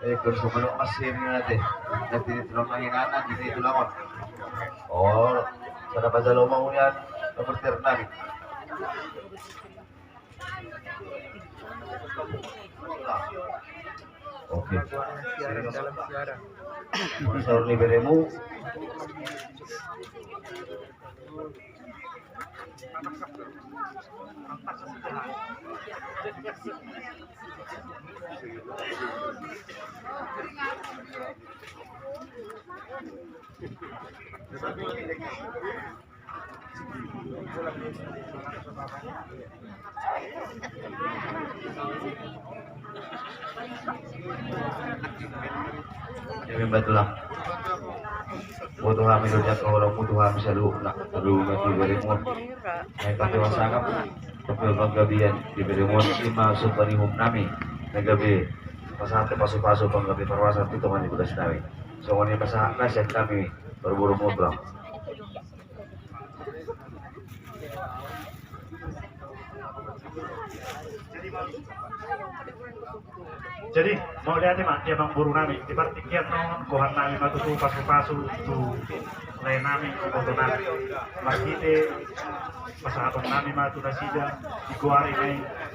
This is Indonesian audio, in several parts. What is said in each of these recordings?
Kung sumunod kasi natin, nagtitulong ng hinanan, tinitulungan. O, sa napadalaw mo yan, kaporter namin. Okay. Sa libere mo. Yung ba ito lang? Butuh kami doon at orang butuh kami sa loob na diberi mo. May katiwasangap tapi panggabihan diberi mo si masuk panihum nami na gabi pasante paso-paso panggabi perwasan itu man ibudas namin. So kung pasahan na siya kami berburu mutlak. Jadi mau lihat mak dia buru namin di partikian non kohan namin matutu pasu-pasu tu lain namin foto namin makite pasahaton namin matu nasida iguari may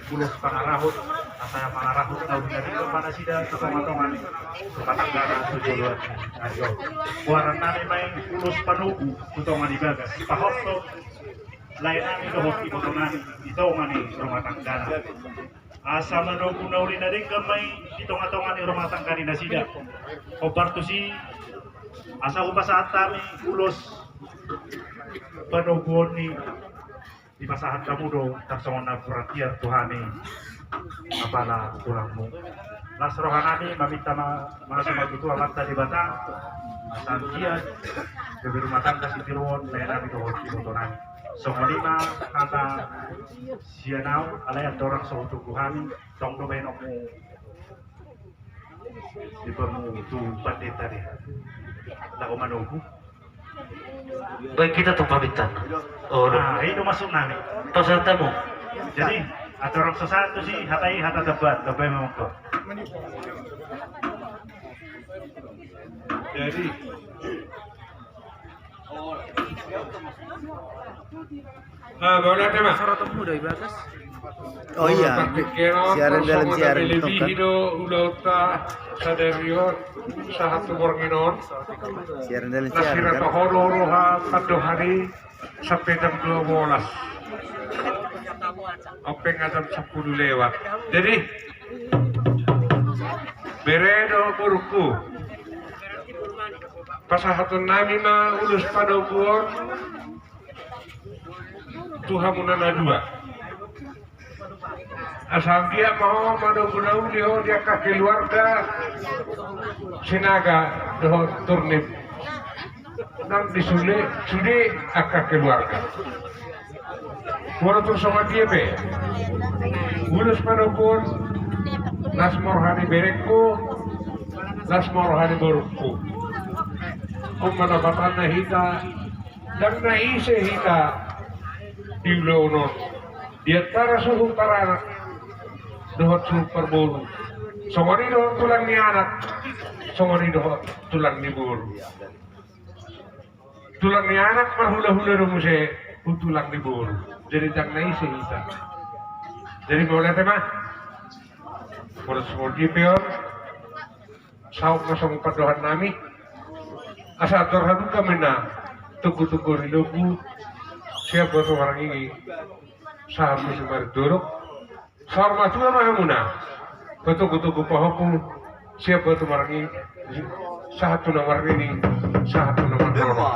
pulos pangarahot asaya pangarahot na udah dito panasida tu kamatongan patanggana tujuan ayo kuaran namin may pulos panugu tutongan digagas pahosto lain namin dohot foto namin ito ngani rumah tanggana asa manogu na uli na rin gamay itong-atongan ni rumah tangga ni nasida o parto si asa ko pa sa atami ulos panoguon ni di pasahan kamu do taksongan na kuratiar tuhani apala tulang mo las rohanani mamita mga sumagutu amat tadi bata asan dia di rumah tangga si tiruon layanan itu motonan so lima kata sianau alay at dorang sa utuguhan tong domain mo di permutu pandit tadi tako manugu baik kita tuh pamitan nah itu masuk namin peserta mo jadi at orang sesatu sih hatai hata debat memang tuh jadi boleh tema. Oh iya, siaran dalam siaran lebih kan. hidup ulauta sadarion sahatu bornginon. Siaran dalam siaran Nasira kan. pahoro-roha kado hari sampai jam 12. Openg jam 10 lewat. Jadi beredo buruku. Pasahatun nami ma ulus padoguon tuhamunana dua. Asal dia mau madogunau dia kakek keluarga sinaga doh turnip nang disule sude akak keluarga. Walaupun sama dia be ulus padoguon nasmor hari berekku nasmor hari burukku. Kung manapatan na hita dan naise hita di ulo dia tara suhu para dohot super buru songoni dohot tulang ni anak songoni dohot tulang ni buru tulang ni anak mahula-hula rumuse tulang ni buru jadi dan naise hita jadi boleh tema boleh semua di peor sauk masang padohan nami asa terhadu kami na tugu-tugu rilogu siapa tuh orang ini saham musim berduruk sarma tuh mahamuna tugu-tugu pahoku siapa tuh orang ini satu nomor ini satu nomor nono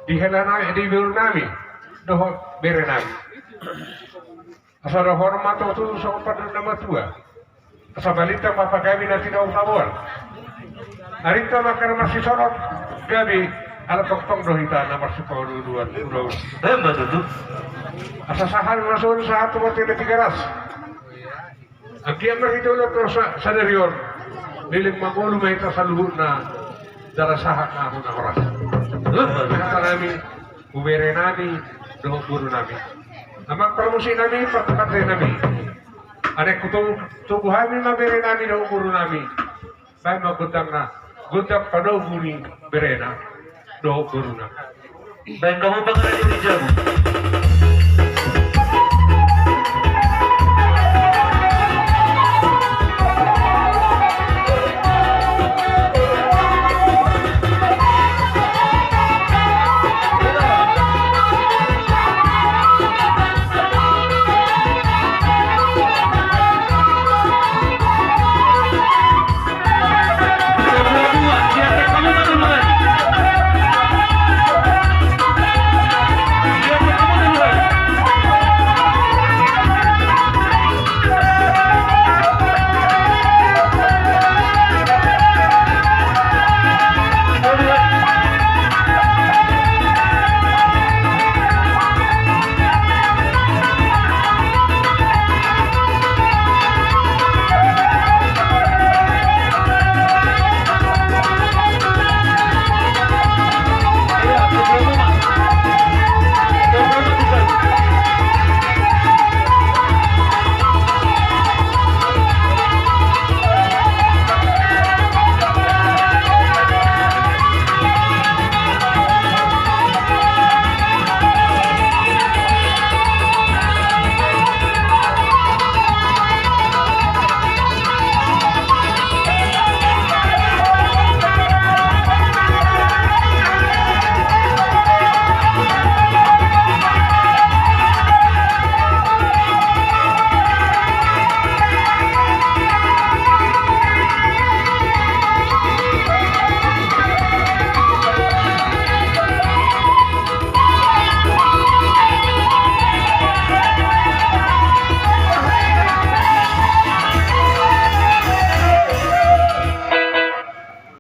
di helana di biru nami doh berenami asa doh hormat tuh sopan nama tua asa balita papa kami nanti daun kabur Arita makar masih sorot gabi ala pokpong dohita nomor 10 udah mbak tuh asa sahar masuk satu mati ada 3 ras akia merito lo terus sadarion liling magulu may kasaluhut na dara sahak na ako na oras kata nami ubere nami doho guru nami amang promosi nami pagkakatay nami Ada kutubuhan ni mabere namin na guru namin. Baik magutang na. Gutang pa daw guni berena. Do guru na. Baik kamu bakal di jamu.